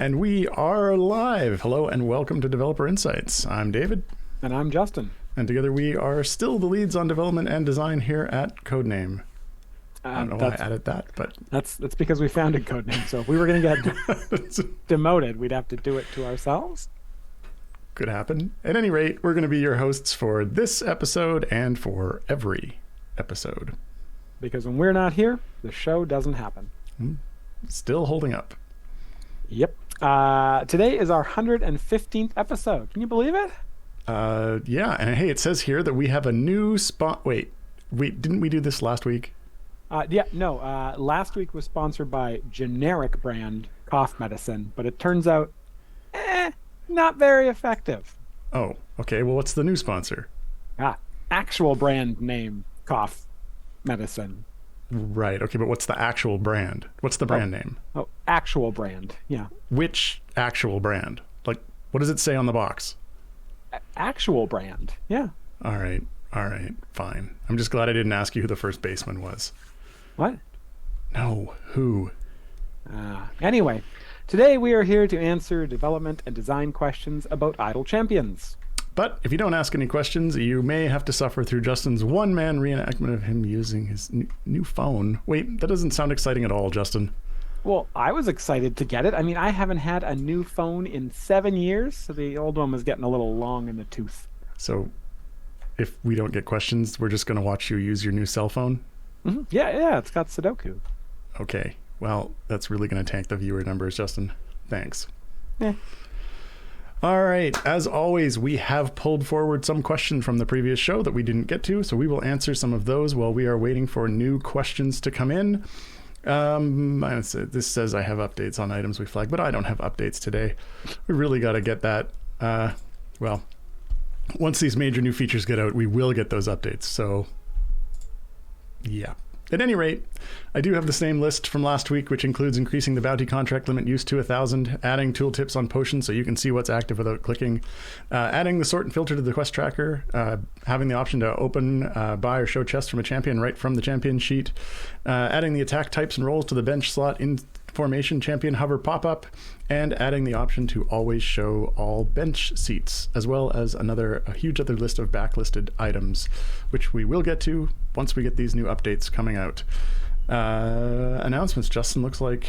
And we are live. Hello and welcome to Developer Insights. I'm David. And I'm Justin. And together we are still the leads on development and design here at Codename. I don't know why I added that, but... That's because we founded Codename, so if we were going to get demoted, we'd have to do it to ourselves. Could happen. At any rate, we're going to be your hosts for this episode and for every episode. Because when we're not here, the show doesn't happen. Still holding up. Yep. Today is our 115th episode. Can you believe it? Yeah, and hey, it says here that we have a new spot. Wait, didn't we do this last week? Last week was sponsored by generic brand cough medicine, but it turns out, not very effective. Oh, okay. Well, what's the new sponsor? Actual brand name cough medicine. Right. Okay, but what's the actual brand? What's the brand name? Oh, actual brand. Yeah. Which actual brand? Like, what does it say on the box? Actual brand. Yeah. All right. Fine. I'm just glad I didn't ask you who the first baseman was. What? No, who? Anyway, today we are here to answer development and design questions about Idle Champions. But if you don't ask any questions, you may have to suffer through Justin's one-man reenactment of him using his new phone. Wait, that doesn't sound exciting at all, Justin. Well, I was excited to get it. I mean, I haven't had a new phone in 7 years, so the old one was getting a little long in the tooth. So if we don't get questions, we're just going to watch you use your new cell phone? Mm-hmm. Yeah, it's got Sudoku. Okay, well, that's really going to tank the viewer numbers, Justin. Thanks. Yeah. All right, as always, we have pulled forward some questions from the previous show that we didn't get to, so we will answer some of those while we are waiting for new questions to come in. This says I have updates on items we flagged, but I don't have updates today. We really got to get that. Well, once these major new features get out, we will get those updates, so yeah. At any rate, I do have the same list from last week, which includes increasing the bounty contract limit use to 1,000, adding tooltips on potions so you can see what's active without clicking, adding the sort and filter to the quest tracker, having the option to open, buy, or show chests from a champion right from the champion sheet, adding the attack types and roles to the bench slot in formation champion hover pop-up, and adding the option to always show all bench seats, as well as a huge other list of backlisted items, which we will get to once we get these new updates coming out. Announcements. Justin, looks like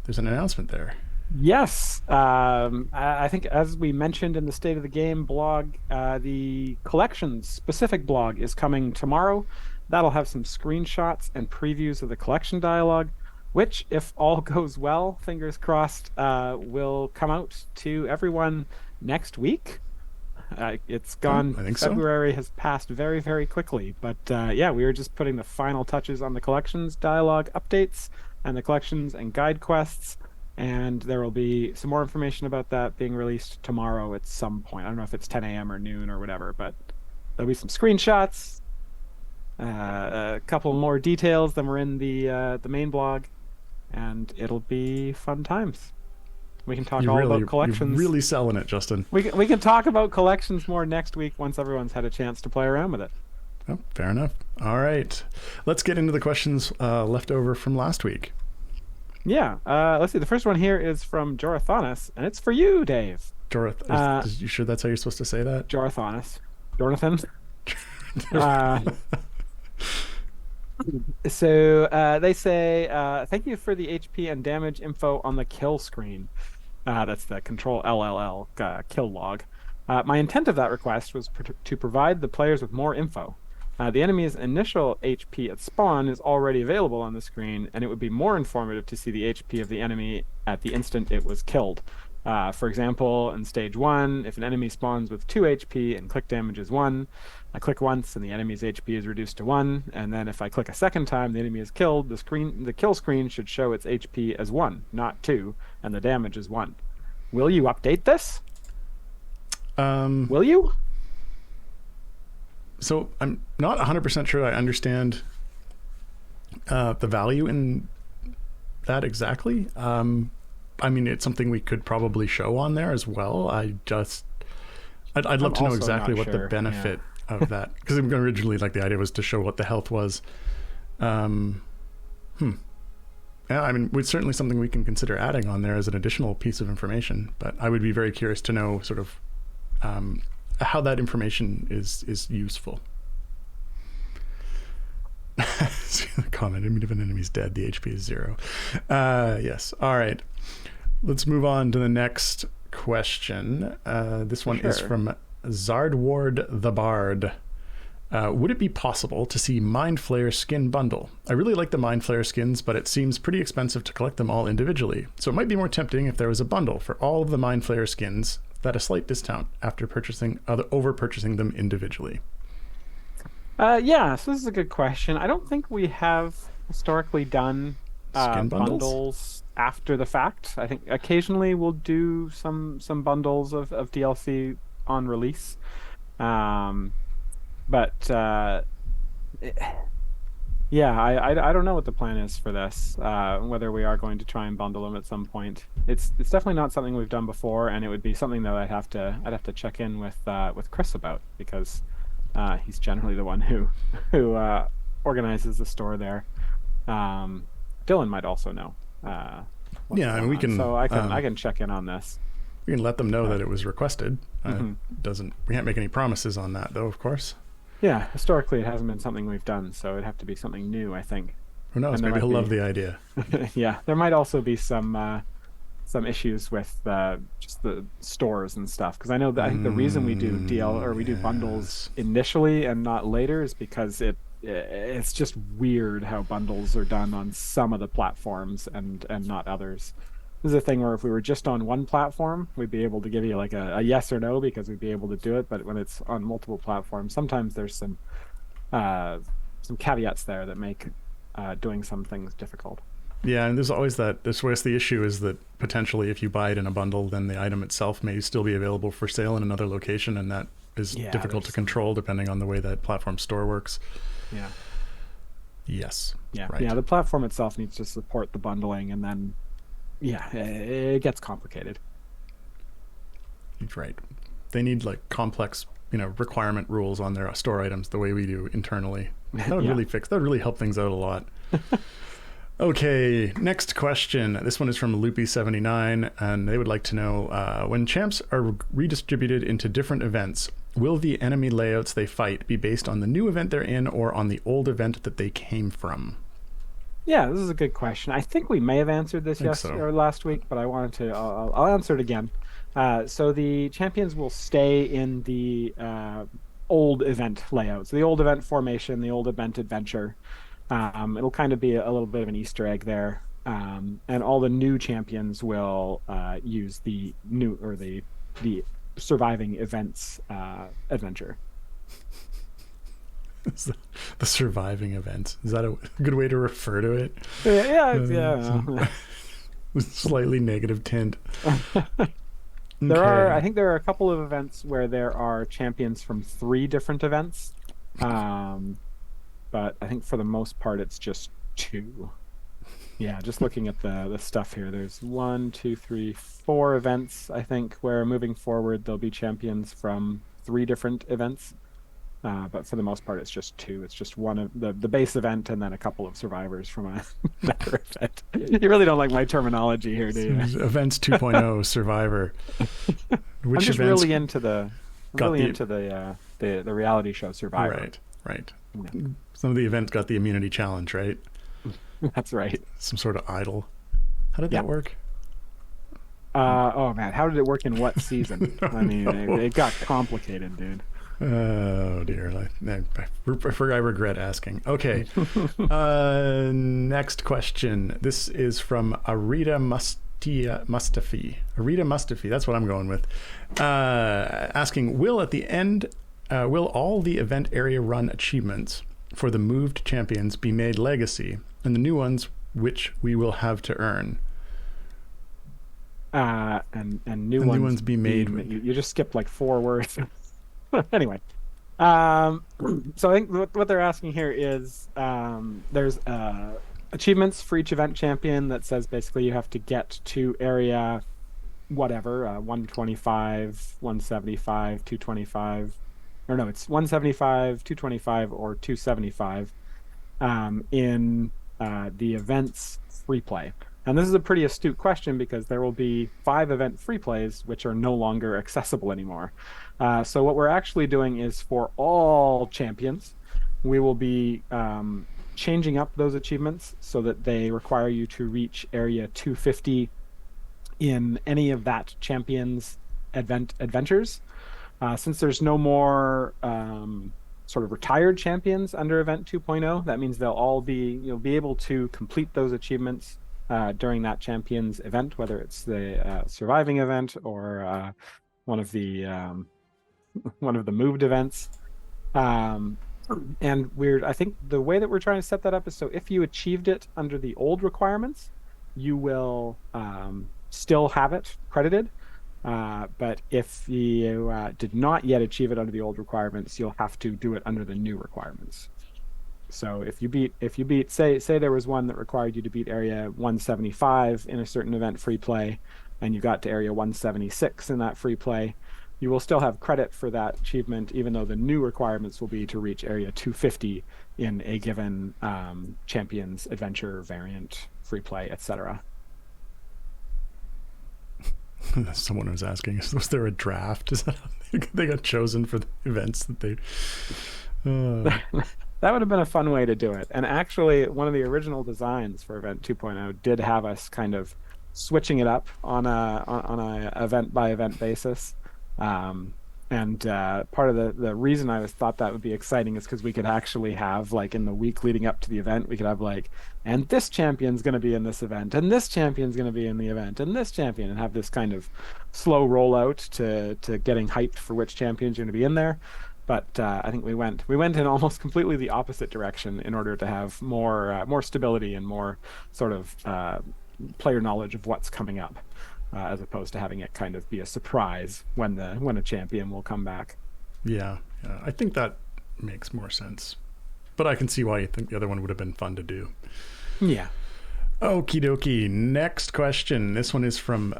there's an announcement there. Yes. I think as we mentioned in the State of the Game blog, the collections specific blog is coming tomorrow. That'll have some screenshots and previews of the collection dialogue, which, if all goes well, fingers crossed, will come out to everyone next week. It's gone. I think February so. has passed very, very quickly. But yeah, we were just putting the final touches on the collections dialogue updates and the collections and guide quests. And there will be some more information about that being released tomorrow at some point. I don't know if it's 10 a.m. or noon or whatever, but there'll be some screenshots, a couple more details than were in the main blog. And it'll be fun times. We can talk about collections. You're really selling it, Justin. We can talk about collections more next week once everyone's had a chance to play around with it. Oh, fair enough. All right. Let's get into the questions left over from last week. Yeah. Let's see. The first one here is from Jorathanis, and it's for you, Dave. Are you sure that's how you're supposed to say that? Jorathanis. Jonathan. So they say, thank you for the HP and damage info on the kill screen. That's the Control LLL kill log. My intent of that request was to provide the players with more info. The enemy's initial HP at spawn is already available on the screen, and it would be more informative to see the HP of the enemy at the instant it was killed. For example, in stage 1, if an enemy spawns with 2 HP and click damage is 1, I click once and the enemy's HP is reduced to 1, and then if I click a second time, the enemy is killed, the kill screen should show its HP as 1, not 2, and the damage is 1. Will you update this? Will you? So I'm not 100% sure I understand the value in that exactly. I mean, it's something we could probably show on there as well. I'd love to know exactly what the benefit of that, because originally, like, the idea was to show what the health was. Yeah, I mean, it's certainly something we can consider adding on there as an additional piece of information. But I would be very curious to know sort of how that information is useful. Comment: if an enemy's dead, the HP is 0. Yes. All right. Let's move on to the next question. This one is from Zardward the Bard. Would it be possible to see Mind Flayer skin bundle? I really like the Mind Flayer skins, but it seems pretty expensive to collect them all individually. So it might be more tempting if there was a bundle for all of the Mind Flayer skins at a slight discount after over purchasing them individually. Yeah, so this is a good question. I don't think we have historically done skin bundles after the fact. I think occasionally we'll do some bundles of DLC on release. But yeah, I don't know what the plan is for this. Whether we are going to try and bundle them at some point. It's definitely not something we've done before, and it would be something that I'd have to check in with Chris about, because he's generally the one who organizes the store there. Dylan might also know. Yeah, and we can. So I can check in on this. We can let them know that it was requested. We can't make any promises on that, though, of course. Yeah, historically it hasn't been something we've done, so it'd have to be something new, I think. Who knows? Maybe he'll love the idea. Yeah, there might also be some issues with just the stores and stuff, because I know that I think the reason we do we do bundles initially and not later is because it's just weird how bundles are done on some of the platforms and not others. This is a thing where if we were just on one platform, we'd be able to give you like a yes or no, because we'd be able to do it. But when it's on multiple platforms, sometimes there's some caveats there that make doing some things difficult. Yeah, and there's always the issue is that potentially if you buy it in a bundle, then the item itself may still be available for sale in another location, and that is difficult to control depending on the way that platform store works. Yeah. Yes. Yeah. Right. Yeah. The platform itself needs to support the bundling, and then it gets complicated. Right. They need like complex, requirement rules on their store items the way we do internally. That would that would really help things out a lot. Okay, next question. This one is from Loopy79, and they would like to know, when champs are redistributed into different events, will the enemy layouts they fight be based on the new event they're in or on the old event that they came from? Yeah, this is a good question. I think we may have answered this or last week, but I wanted to. I'll answer it again. So the champions will stay in the old event layouts, the old event formation, the old event adventure. It'll kind of be a little bit of an Easter egg there, and all the new champions will use the new or the surviving events adventure. The surviving event, is that a good way to refer to it? Yeah. Slightly negative tint. I think there are a couple of events where there are champions from 3 different events, but I think for the most part it's just 2. Yeah, just looking at the stuff here, there's 1, 2, 3, 4 events, I think, where moving forward there'll be champions from 3 different events. But for the most part, it's just 2. It's just one of the base event and then a couple of survivors from another event. You really don't like my terminology here, do you? Events 2.0 Survivor. I'm just really into the reality show Survivor. Right. Yeah. Some of the events got the immunity challenge, right? That's right. Some sort of idol. How did that work? Oh man, how did it work in what season? It got complicated, dude. Oh dear, I regret asking. Okay, next question. This is from Arita Mustafi. Arita Mustafi, that's what I'm going with. Asking, will all the event area run achievements for the moved champions be made legacy, and the new ones which we will have to earn? And new ones be made. You just skipped like 4 words. Anyway, so I think what they're asking here is there's achievements for each event champion that says basically you have to get to area whatever, 125, 175, 225, or no, it's 175, 225, or 275 in the event's free play? And this is a pretty astute question because there will be 5 event free plays which are no longer accessible anymore. So what we're actually doing is for all champions, we will be changing up those achievements so that they require you to reach area 250 in any of that champion's adventures. Since there's no more sort of retired champions under event 2.0, that means you'll be able to complete those achievements during that champion's event, whether it's the surviving event or one of the moved events. And I think the way that we're trying to set that up is so if you achieved it under the old requirements, you will still have it credited. But if you did not yet achieve it under the old requirements, you'll have to do it under the new requirements. So if you beat, say there was one that required you to beat area 175 in a certain event free play, and you got to area 176 in that free play, you will still have credit for that achievement, even though the new requirements will be to reach area 250 in a given champion's adventure variant free play, etc. Someone was asking, was there a draft? Is that how they got chosen for the events that they... That would have been a fun way to do it. And actually, one of the original designs for Event 2.0 did have us kind of switching it up on a event by event basis. And part of the reason I thought that would be exciting is because we could actually have, like, in the week leading up to the event, we could have like, and this champion's going to be in this event, and this champion's going to be in the event, and this champion, and have this kind of slow rollout to getting hyped for which champions are going to be in there. But I think we went in almost completely the opposite direction in order to have more stability and more sort of player knowledge of what's coming up, as opposed to having it kind of be a surprise when a champion will come back. Yeah, I think that makes more sense. But I can see why you think the other one would have been fun to do. Yeah. Okie dokie. Next question. This one is from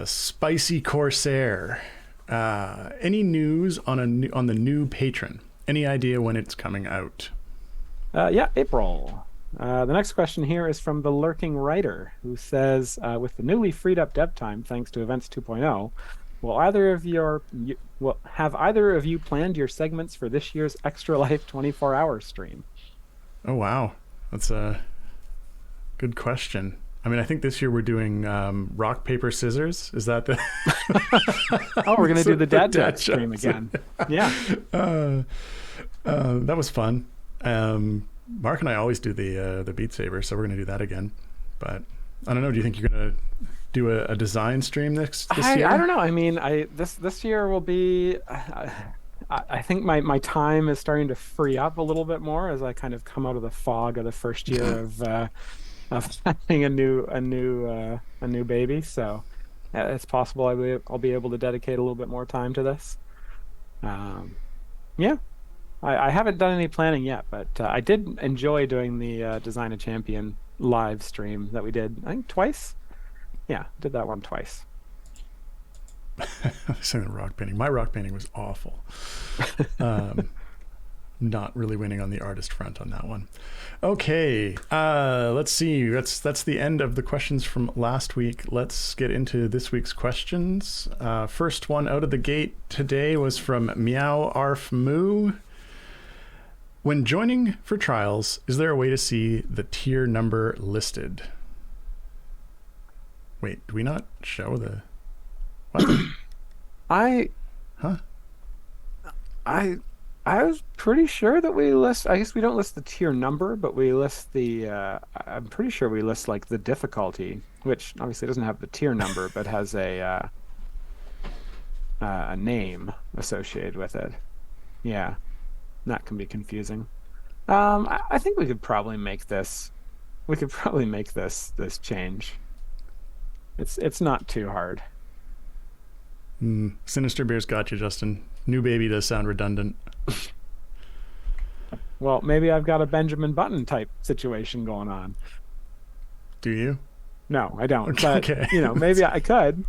Spicy Corsair. Any news on the new patron? Any idea when it's coming out? Yeah, April. The next question here is from the Lurking Writer, who says, with the newly freed up dev time thanks to Events 2.0, have either of you planned your segments for this year's Extra Life 24-hour stream? Oh, wow. That's a good question. I mean, I think this year we're doing rock, paper, scissors. Is that the... Oh, we're going to do the dad chat stream again. Yeah. That was fun. Mark and I always do the Beat Saber, so we're going to do that again. But I don't know. Do you think you're going to do a design stream this year? I don't know. I mean, this year will be... I think my time is starting to free up a little bit more as I kind of come out of the fog of the first year of having a new baby. So it's possible I'll be able to dedicate a little bit more time to this. Yeah. I haven't done any planning yet, but I did enjoy doing the Design a Champion live stream that we did, I think, twice. Yeah, did that one twice. Saying the rock painting. My rock painting was awful. Not really winning on the artist front on that one. Okay, let's see. That's the end of the questions from last week. Let's get into this week's questions. First one out of the gate today was from Meow Arf Moo. When joining for trials, is there a way to see the tier number listed? Wait, do we not show the... What? I was pretty sure that we list... I guess we don't list the tier number, but we list the... I'm pretty sure we list, like, the difficulty, which obviously doesn't have the tier number, but has a name associated with it. Yeah. That can be confusing. I think we could probably make this. We could probably make this change. It's not too hard. Sinister Beer's got you, Justin. New baby does sound redundant. Well, maybe I've got a Benjamin Button type situation going on. Do you? No, I don't. But Okay. Maybe I could.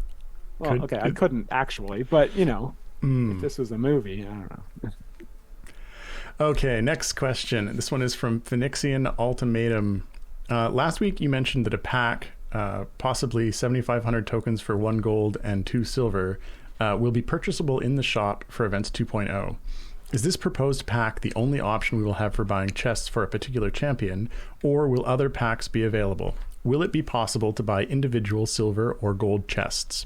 Well, I couldn't actually, but if this was a movie, I don't know. Okay, next question. This one is from Phoenixian Ultimatum. Last week you mentioned that a pack, possibly 7,500 tokens for 1 gold and 2 silver, will be purchasable in the shop for Events 2.0. Is this proposed pack the only option we will have for buying chests for a particular champion, or will other packs be available? Will it be possible to buy individual silver or gold chests?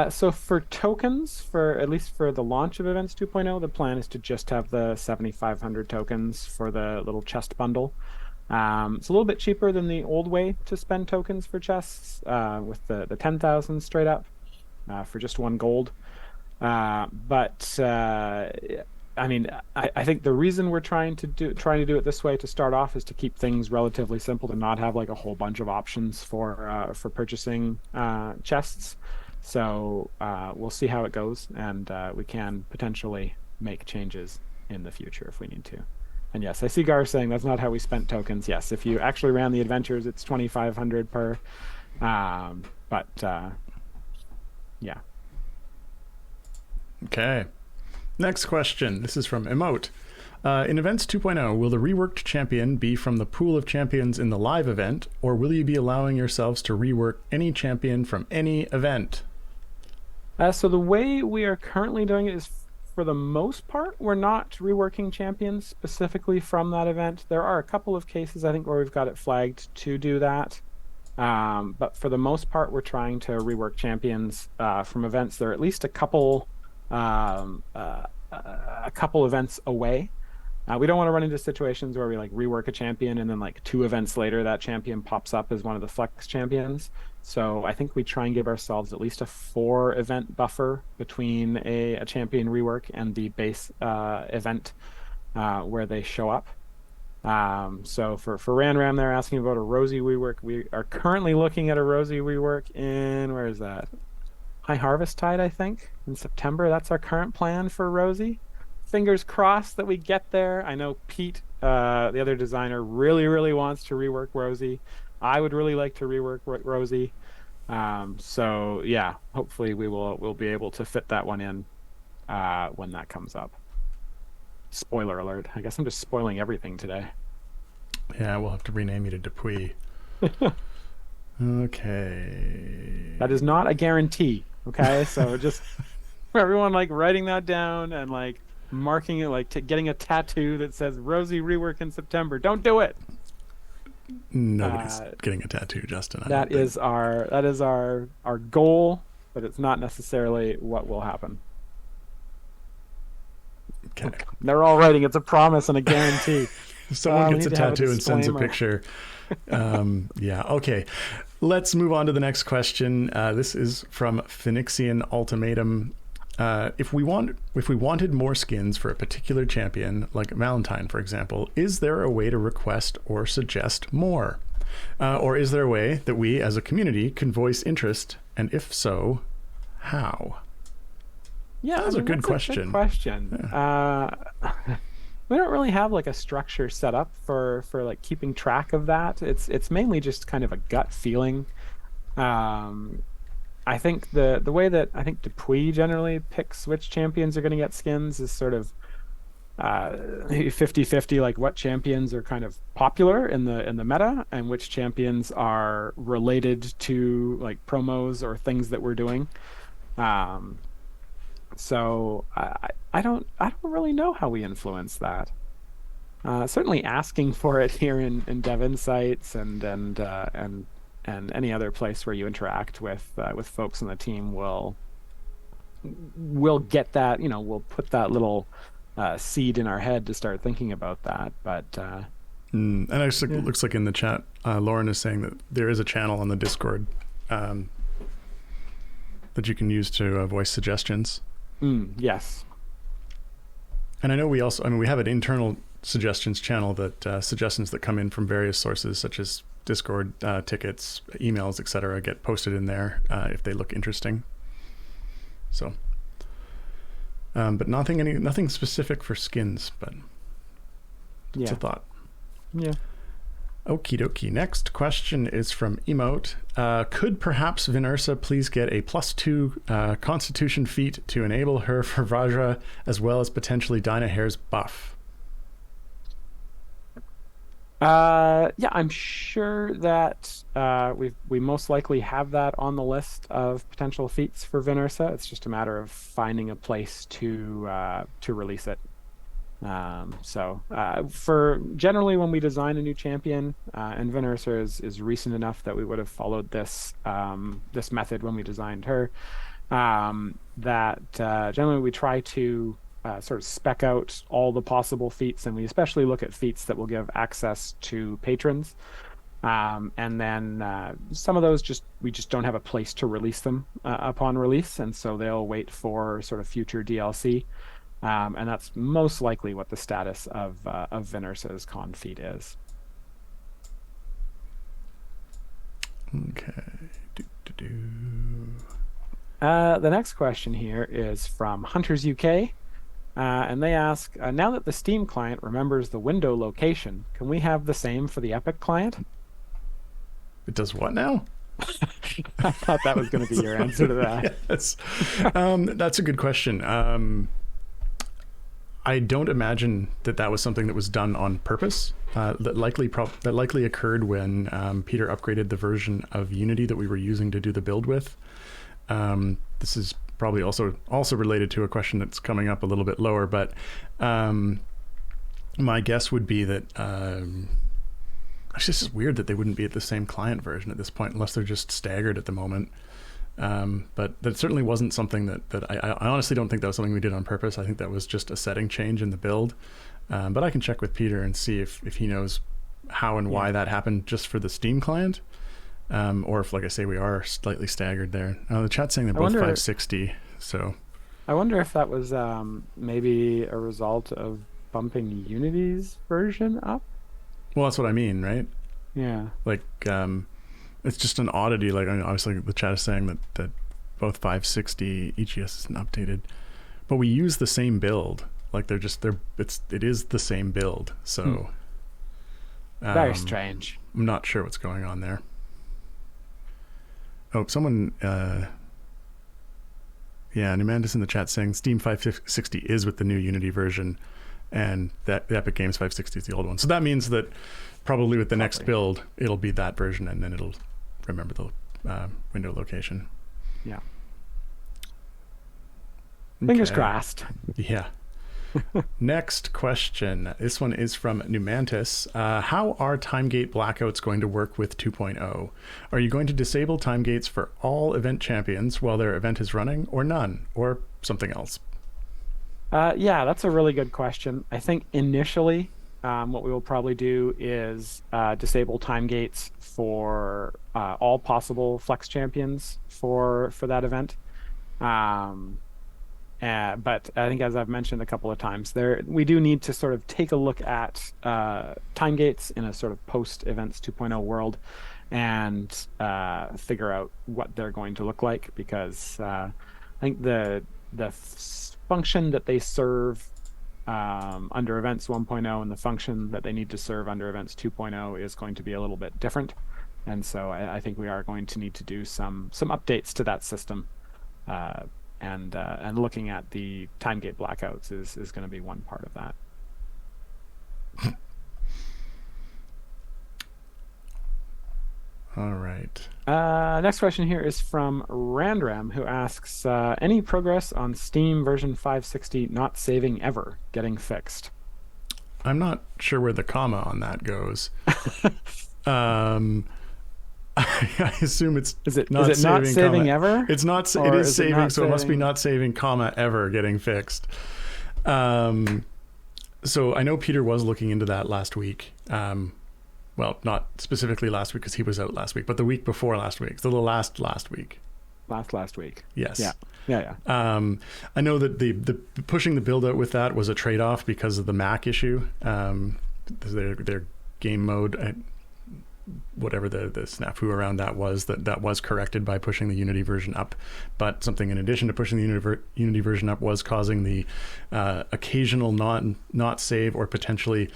So for tokens, for at least for the launch of Events 2.0, the plan is to just have the 7,500 tokens for the little chest bundle. It's a little bit cheaper than the old way to spend tokens for chests, with the 10,000 straight up for just 1 gold. But I mean, I think the reason we're trying to do it this way to start off is to keep things relatively simple, to not have like a whole bunch of options for purchasing chests. So we'll see how it goes, and we can potentially make changes in the future if we need to. And yes, I see Gar saying that's not how we spent tokens. Yes, if you actually ran the adventures, it's 2,500 per. But yeah. Okay. Next question. This is from Emote. In Events 2.0, will the reworked champion be from the pool of champions in the live event, or will you be allowing yourselves to rework any champion from any event? So the way we are currently doing it is, for the most part, we're not reworking champions specifically from that event. There are a couple of cases, I think, where we've got it flagged to do that. But for the most part, we're trying to rework champions from events. There are at least a couple events away. We don't want to run into situations where we like rework a champion and then like 2 events later that champion pops up as one of the flex champions. So I think we try and give ourselves at least a 4 event buffer between a champion rework and the base event where they show up. So for Ranram, they're asking about a Rosie rework. We are currently looking at a Rosie rework in, where is that? High Harvest Tide, I think, in September. That's our current plan for Rosie. Fingers crossed that we get there. I know Pete, the other designer, really, really wants to rework Rosie. I would really like to rework Rosie. So yeah, hopefully we'll be able to fit that one in when that comes up. Spoiler alert. I guess I'm just spoiling everything today. Yeah, we'll have to rename you to Dupuis. Okay. That is not a guarantee. Okay, so just for everyone like writing that down and like marking it, like getting a tattoo that says Rosie rework in September. Don't do it. Nobody's getting a tattoo, Justin. That is our goal, but it's not necessarily what will happen. Okay. They're all writing it's a promise and a guarantee. If someone gets a tattoo and sends a picture. Yeah, okay. Let's move on to the next question. This is from Phoenixian Ultimatum. If we wanted more skins for a particular champion, like Valentine, for example, is there a way to request or suggest more? Or is there a way that we as a community can voice interest? And if so, how? Yeah, that's a good question. Good question. Yeah. We don't really have like a structure set up for like keeping track of that. It's mainly just kind of a gut feeling. I think the way that I think Dupuis generally picks which champions are going to get skins is sort of 50-50, like what champions are kind of popular in the meta and which champions are related to like promos or things that we're doing. So I don't really know how we influence that. Certainly asking for it here in Dev Insights and any other place where you interact with folks on the team will get that, we'll put that little seed in our head to start thinking about that. But and actually, it looks like in the chat, Lauren is saying that there is a channel on the Discord that you can use to voice suggestions. Yes. And I know we have an internal suggestions channel that suggestions that come in from various sources such as Discord, tickets, emails, etc. get posted in there if they look interesting. So, but nothing specific for skins, but it's a thought. Yeah. Okie dokie. Next question is from Emote. Could perhaps Vinersa please get a +2 Constitution feat to enable her for Vajra as well as potentially Dynahair's buff? Yeah, I'm sure that we most likely have that on the list of potential feats for Vinersa. It's just a matter of finding a place to release it. For generally when we design a new champion, and Vinersa is recent enough that we would have followed this method when we designed her. That generally we try to sort of spec out all the possible feats, and we especially look at feats that will give access to patrons. And then some of those we just don't have a place to release them upon release, and so they'll wait for sort of future DLC. And that's most likely what the status of Vinersa's con feat is. Okay. Do. The next question here is from Hunters UK. And they ask, now that the Steam client remembers the window location, can we have the same for the Epic client? It does what now? I thought that was going to be your answer to that. Yes. That's a good question. I don't imagine that was something that was done on purpose. That likely occurred when Peter upgraded the version of Unity that we were using to do the build with. This is probably also related to a question that's coming up a little bit lower, but my guess would be that it's just weird that they wouldn't be at the same client version at this point, unless they're just staggered at the moment. But that certainly wasn't something that I honestly don't think that was something we did on purpose. I think that was just a setting change in the build. But I can check with Peter and see if he knows how and why that happened just for the Steam client. Or if, like I say, we are slightly staggered there. The chat's saying they're both 560. So I wonder if that was maybe a result of bumping Unity's version up. Well, that's what I mean, right? Yeah. Like, it's just an oddity. Like, obviously, the chat is saying that both 560 EGS isn't updated, but we use the same build. Like, it is the same build. So very strange. I'm not sure what's going on there. Oh, someone, Numantis in the chat saying Steam 560 is with the new Unity version, and that the Epic Games 560 is the old one. So that means that probably with the next build, it'll be that version, and then it'll remember the window location. Yeah. Fingers crossed. Yeah. Next question. This one is from Numantis. How are timegate blackouts going to work with 2.0? Are you going to disable timegates for all event champions while their event is running, or none, or something else? Yeah, that's a really good question. I think initially what we will probably do is disable timegates for all possible flex champions for that event. But I think, as I've mentioned a couple of times, we do need to sort of take a look at time gates in a sort of post-events 2.0 world and figure out what they're going to look like, because I think the function that they serve under events 1.0 and the function that they need to serve under events 2.0 is going to be a little bit different. And so I think we are going to need to do some updates to that system. And looking at the timegate blackouts is going to be one part of that. All right. Next question here is from Randram, who asks, any progress on Steam version 560 not saving ever getting fixed? I'm not sure where the comma on that goes. I assume is it not saving ever? It's not. It is saving, so it must be not saving, comma, ever getting fixed. So I know Peter was looking into that last week. Well, not specifically last week because he was out last week, but the week before last week. So the last week. Last week. Yes. Yeah. I know that the pushing the build out with that was a trade-off because of the Mac issue. Their game mode, whatever the snafu around that was corrected by pushing the Unity version up, but something in addition to pushing the Unity version up was causing the occasional not save, or potentially,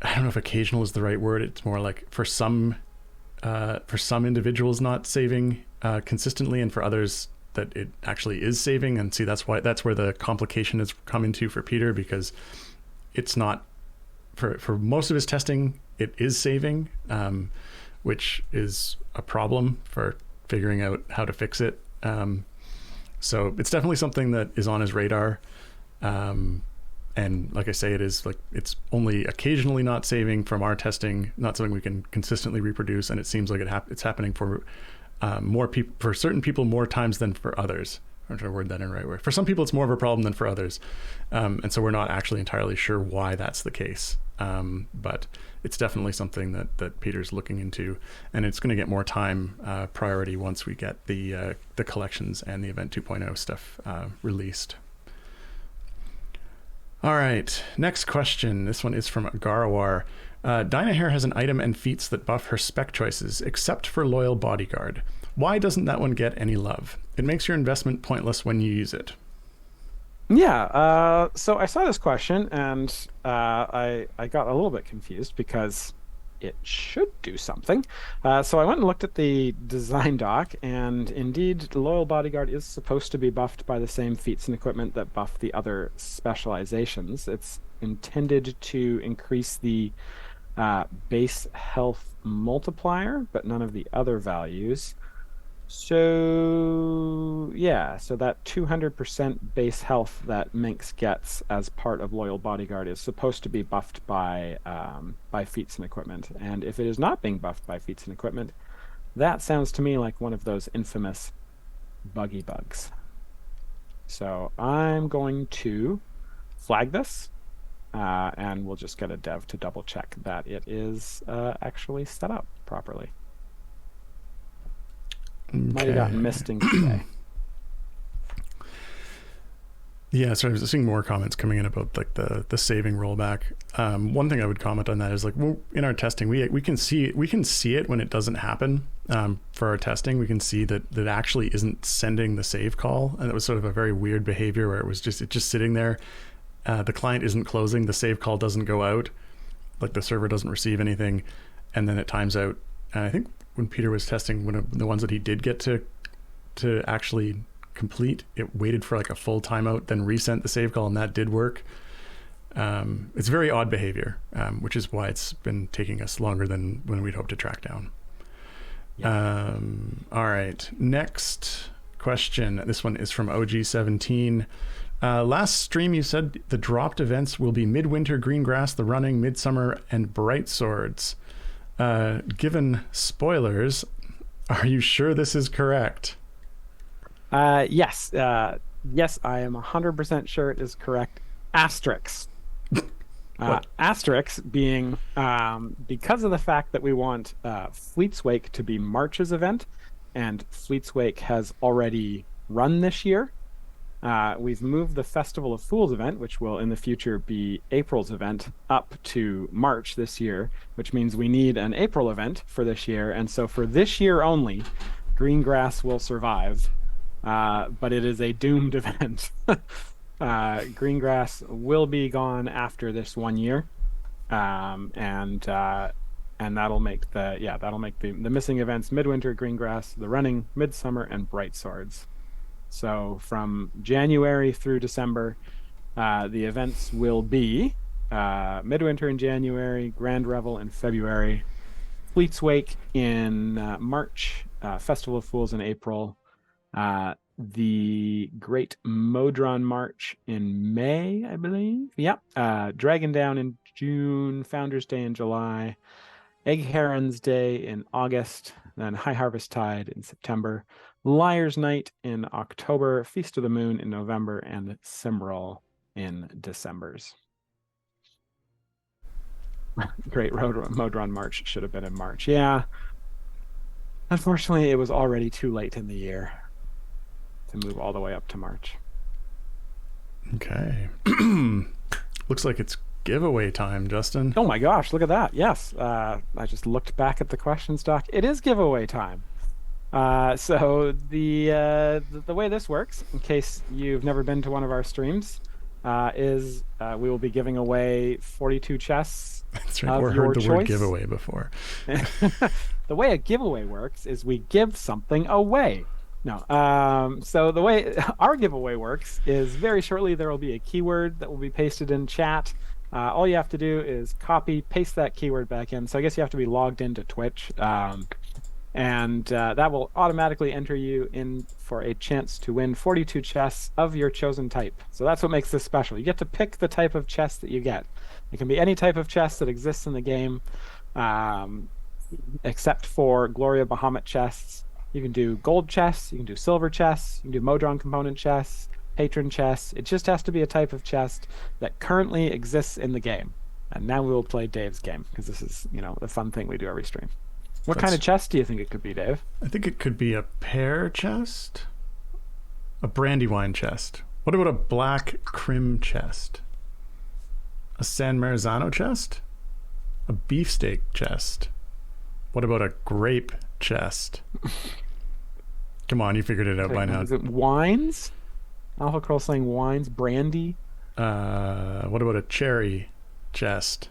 I don't know if occasional is the right word. It's more like for some individuals not saving consistently, and for others that it actually is saving. And see, that's where the complication has come into for Peter, because it's not for most of his testing. it is saving, which is a problem for figuring out how to fix it. So it's definitely something that is on his radar. And like I say, it's only occasionally not saving from our testing, not something we can consistently reproduce. And it seems like it's happening for more people, for certain people, more times than for others. I'm trying to word that in the right way. For some people, it's more of a problem than for others. And so we're not actually entirely sure why that's the case. But it's definitely something that Peter's looking into, and it's going to get more time priority once we get the collections and the Event 2.0 stuff released. All right, next question. This one is from Garawar. Dynahair has an item and feats that buff her spec choices, except for Loyal Bodyguard. Why doesn't that one get any love? It makes your investment pointless when you use it. Yeah, so I saw this question and I got a little bit confused because it should do something. So I went and looked at the design doc, and indeed, Loyal Bodyguard is supposed to be buffed by the same feats and equipment that buff the other specializations. It's intended to increase the base health multiplier, but none of the other values. So yeah, so that 200% base health that Minx gets as part of Loyal Bodyguard is supposed to be buffed by feats and equipment. And if it is not being buffed by feats and equipment, that sounds to me like one of those infamous buggy bugs. So I'm going to flag this, and we'll just get a dev to double check that it is actually set up properly. Might have gotten misting today. Yeah, so I was seeing more comments coming in about like the saving rollback. One thing I would comment on that is like in our testing, we can see it when it doesn't happen. For our testing, we can see that actually isn't sending the save call, and it was sort of a very weird behavior where it's just sitting there. The client isn't closing, the save call doesn't go out, like the server doesn't receive anything, and then it times out. And I think when Peter was testing, one of the ones that he did get to actually complete, it waited for like a full timeout, then resent the save call, and that did work. It's very odd behavior, which is why it's been taking us longer than when we'd hoped to track down. Yeah. All right, next question. This one is from OG17. Last stream you said the dropped events will be Midwinter, Greengrass, The Running, Midsummer, and Bright Swords. Given spoilers, are you sure this is correct? Yes. Yes, I am 100% sure it is correct. Asterisk. Asterisk being because of the fact that we want Fleet's Wake to be March's event, and Fleet's Wake has already run this year. We've moved the Festival of Fools event, which will in the future be April's event, up to March this year, which means we need an April event for this year. And so for this year only, Greengrass will survive, but it is a doomed event. Greengrass will be gone after this 1 year, and that'll make the missing events Midwinter, Greengrass, The Running, Midsummer, and Bright Swords. So from January through December, the events will be Midwinter in January, Grand Revel in February, Fleet's Wake in March, Festival of Fools in April, the Great Modron March in May, I believe. Yep. Dragon Down in June, Founders Day in July, Egg Herons Day in August, then High Harvest Tide in September, Liar's Night in October, Feast of the Moon in November, and Cimbrel in December's. Great Modron March should have been in March. Yeah. Unfortunately, it was already too late in the year to move all the way up to March. Okay. Looks like it's giveaway time, Justin. Oh my gosh, look at that. Yes. I just looked back at the questions doc. It is giveaway time. So the way this works, in case you've never been to one of our streams, is we will be giving away 42 chests. That's right. Or heard the word giveaway before. The way a giveaway works is we give something away. No. So the way our giveaway works is very shortly there will be a keyword that will be pasted in chat. all you have to do is copy, paste that keyword back in. So I guess you have to be logged into Twitch. And that will automatically enter you in for a chance to win 42 chests of your chosen type. So that's what makes this special. You get to pick the type of chest that you get. It can be any type of chest that exists in the game, except for Gloria Bahamut chests. You can do gold chests, you can do silver chests, you can do Modron component chests, patron chests. It just has to be a type of chest that currently exists in the game. And now we will play Dave's game, because this is, the fun thing we do every stream. What kind of chest do you think it could be, Dave? I think it could be a pear chest, a Brandywine chest. What about a black Crim chest? A San Marzano chest? A beefsteak chest? What about a grape chest? Come on, you figured it out by now. Is it wines? Alpha Curl saying wines, brandy. What about a cherry chest?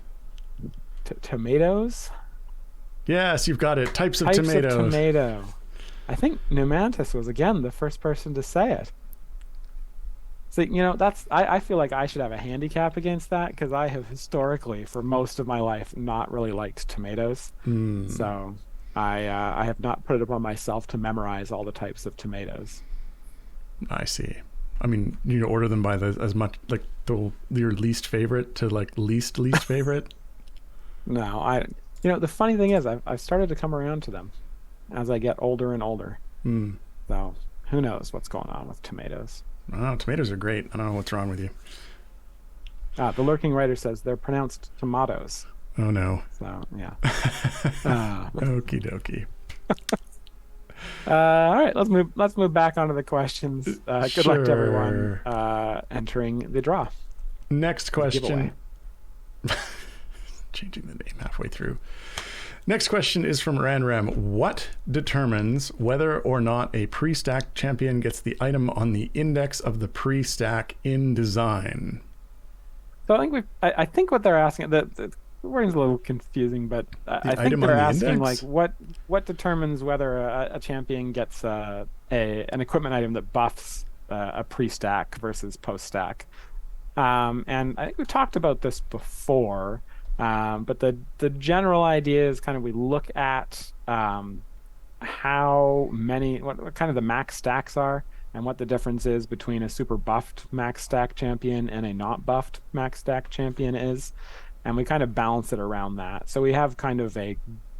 Tomatoes? Yes, you've got it. Types of Types tomatoes. of tomato. I think Numantis was again the first person to say it. So I feel like I should have a handicap against that, because I have historically, for most of my life, not really liked tomatoes. So I have not put it upon myself to memorize all the types of tomatoes. I see. I mean, you order them by as much like your least favorite to like least favorite. No, the funny thing is, I've started to come around to them as I get older and older. So who knows what's going on with tomatoes? I don't know. Tomatoes are great. I don't know what's wrong with you. The lurking writer says they're pronounced tomatoes. Oh no. So yeah. Okie dokie. All right, let's move back onto the questions. Good luck to everyone entering the draw. Next question. Changing the name halfway through. Next question is from Ranram. What determines whether or not a pre-stacked champion gets the item on the index of the pre-stack in design? So I think what they're asking, the wording's a little confusing, but I think they're asking like what determines whether a champion gets an equipment item that buffs a pre-stack versus post-stack. And I think we've talked about this before. But the general idea is kind of we look at how many, what kind of the max stacks are, and what the difference is between a super buffed max stack champion and a not buffed max stack champion is, and we kind of balance it around that. So we have kind of a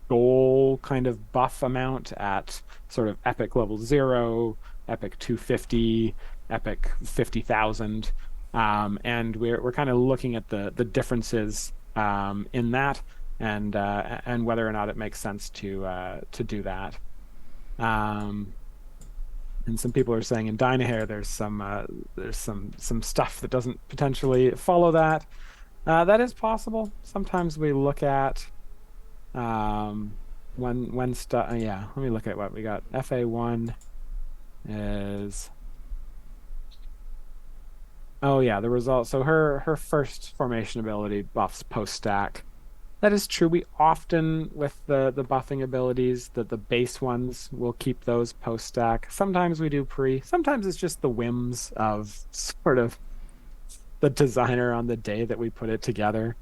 goal kind of buff amount at sort of epic level 0, epic 250, epic 50,000, and we're kind of looking at the differences in that, and whether or not it makes sense to do that. And some people are saying in Dynahair there's some stuff that doesn't potentially follow that. That is possible. Sometimes we look at when stuff. Yeah, let me look at what we got. FA1 is. Oh yeah, the result. So her first formation ability buffs post stack. That is true. We often, with the buffing abilities, the base ones, will keep those post stack. Sometimes we do pre. Sometimes it's just the whims of sort of the designer on the day that we put it together.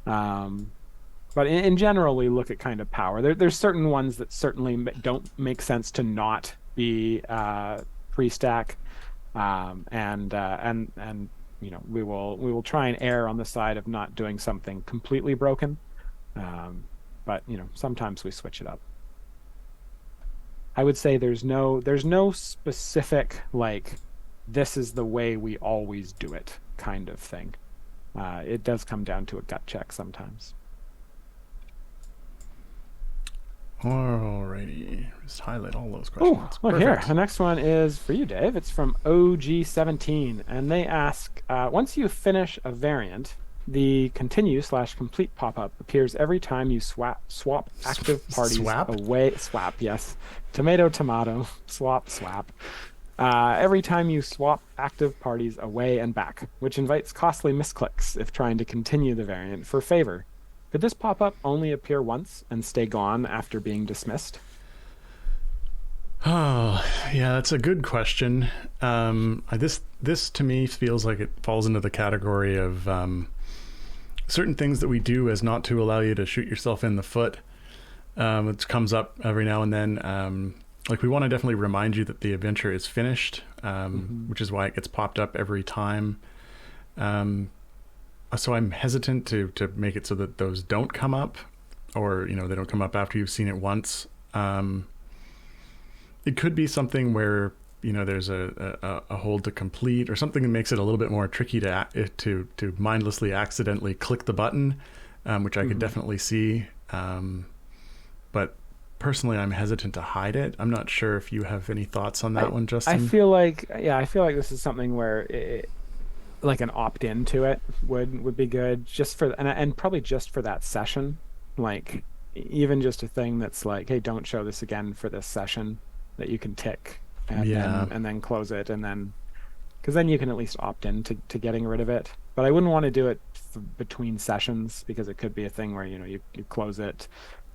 But in general, we look at kind of power. There's certain ones that certainly don't make sense to not be pre-stack. And we will try and err on the side of not doing something completely broken, but sometimes we switch it up. I would say there's no specific like this is the way we always do it kind of thing. It does come down to a gut check sometimes. Alrighty, just highlight all those questions. Oh, look here. The next one is for you, Dave. It's from OG17, and they ask: once you finish a variant, the continue/complete pop-up appears every time you swap active parties away. Swap, yes. Tomato, swap. Every time you swap active parties away and back, which invites costly misclicks if trying to continue the variant for favor. Could this pop-up only appear once and stay gone after being dismissed? Oh, yeah, that's a good question. This to me feels like it falls into the category of certain things that we do as not to allow you to shoot yourself in the foot. It comes up every now and then. Like we want to definitely remind you that the adventure is finished, which is why it gets popped up every time. So I'm hesitant to make it so that those don't come up, or they don't come up after you've seen it once. It could be something where there's a hold to complete, or something that makes it a little bit more tricky to mindlessly accidentally click the button, which I could definitely see. But personally, I'm hesitant to hide it. I'm not sure if you have any thoughts on that one, Justin. I feel like this is something where like an opt-in to it would be good, just for and probably just for that session. Like even just a thing that's like, hey, don't show this again for this session, that you can tick and then close it, and then because then you can at least opt in to getting rid of it. But I wouldn't want to do it between sessions, because it could be a thing where you close it,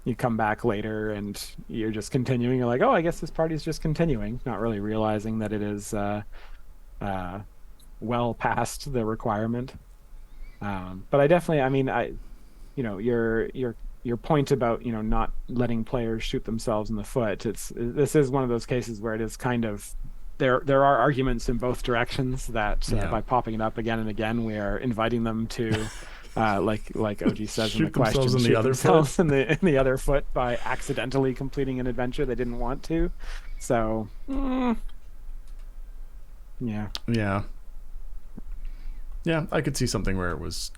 you come back later, and you're just continuing. You're like, oh, I guess this party's just continuing, not really realizing that it is well past the requirement. But I definitely, I mean, your point about not letting players shoot themselves in the foot. This is one of those cases where it is kind of there are arguments in both directions that by popping it up again and again, we are inviting them to like OG says in the question, shoot themselves in the other foot by accidentally completing an adventure they didn't want to. So yeah, I could see something where it was,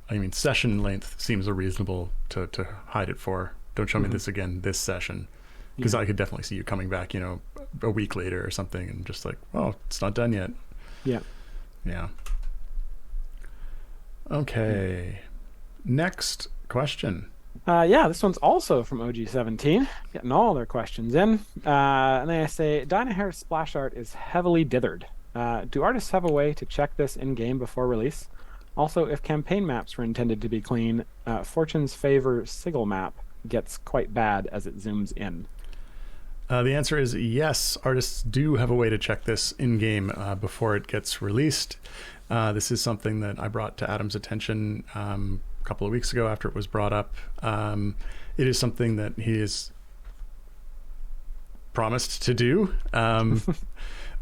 I mean, session length seems reasonable to hide it for. Don't show me this again this session, because I could definitely see you coming back a week later or something and just like, oh, it's not done yet. Yeah. Okay, next question. This one's also from OG17, getting all their questions in. And they say, Dynahair's splash art is heavily dithered. Do artists have a way to check this in-game before release? Also, if campaign maps were intended to be clean, Fortune's Favor Sigil map gets quite bad as it zooms in. The answer is yes. Artists do have a way to check this in-game before it gets released. This is something that I brought to Adam's attention a couple of weeks ago after it was brought up. It is something that he has promised to do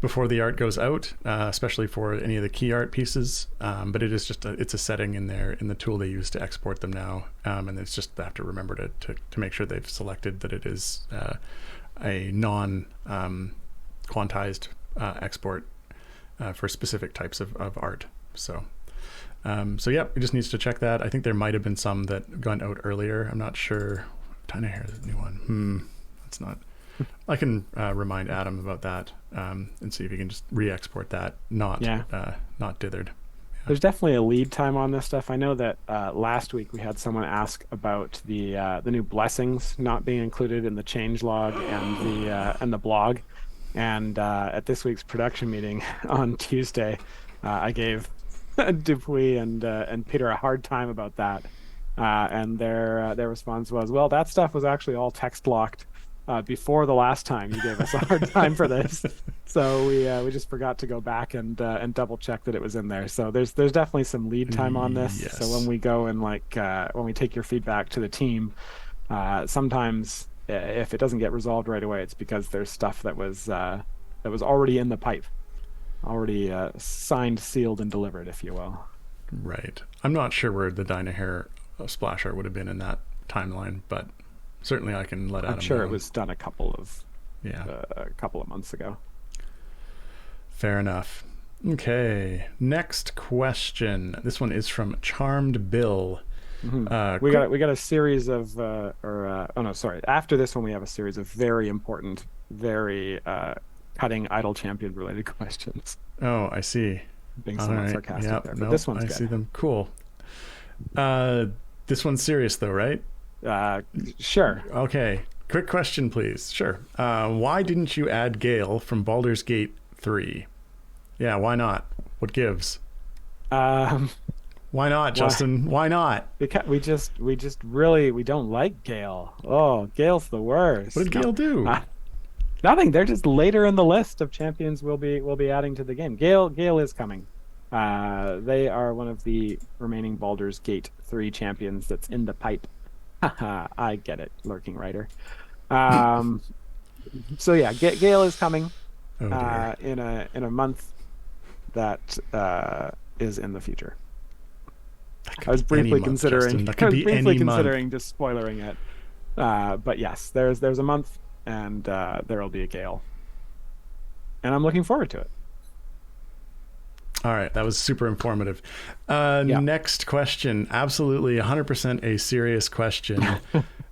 before the art goes out, especially for any of the key art pieces. But it is just it's a setting in the tool they use to export them now, and it's just they have to remember to make sure they've selected that it is a non quantized export for specific types of art. So yeah, it just needs to check that. I think there might have been some that gone out earlier. I'm not sure. Dynahair is a new one. That's not. I can remind Adam about that and see if he can just re-export that, not dithered. Yeah. There's definitely a lead time on this stuff. I know that last week we had someone ask about the new blessings not being included in the changelog and the blog. And at this week's production meeting on Tuesday, I gave Dupuis and Peter a hard time about that. And their response was, well, that stuff was actually all text locked before the last time you gave us a hard time for this. So we just forgot to go back and double check that it was in there. So there's definitely some lead time on this. Yes. So when we go and when we take your feedback to the team, sometimes if it doesn't get resolved right away, it's because there's stuff that was already in the pipe, already signed, sealed, and delivered, if you will. Right. I'm not sure where the Dynahair splash art would have been in that timeline, but certainly I can let Adam know. I'm sure it was done a couple of months ago. Fair enough. Okay, next question. This one is from Charmed Bill. We got a series of after this one we have a series of very important, very cutting Idle Champion related questions. Oh, I see. Being somewhat sarcastic there, but this one's good. I see them. Cool. This one's serious though, right? Sure. Okay. Quick question, please. Sure. Why didn't you add Gale from Baldur's Gate 3? Yeah, why not? What gives? Why not, Justin? Why not? Because we just we don't like Gale. Oh, Gale's the worst. What did Gale do? Nothing. They're just later in the list of champions we'll be adding to the game. Gale is coming. They are one of the remaining Baldur's Gate 3 champions that's in the pipe. Haha, I get it, lurking writer. Um, so yeah, Gale is coming Oh dear. in a month that is in the future. That I could was be any briefly month, Justin. considering That I could was be briefly any month. considering just spoilering it. But yes, there's a month and there'll be a Gale. And I'm looking forward to it. All right, that was super informative. Yeah. Next question. Absolutely 100% a serious question.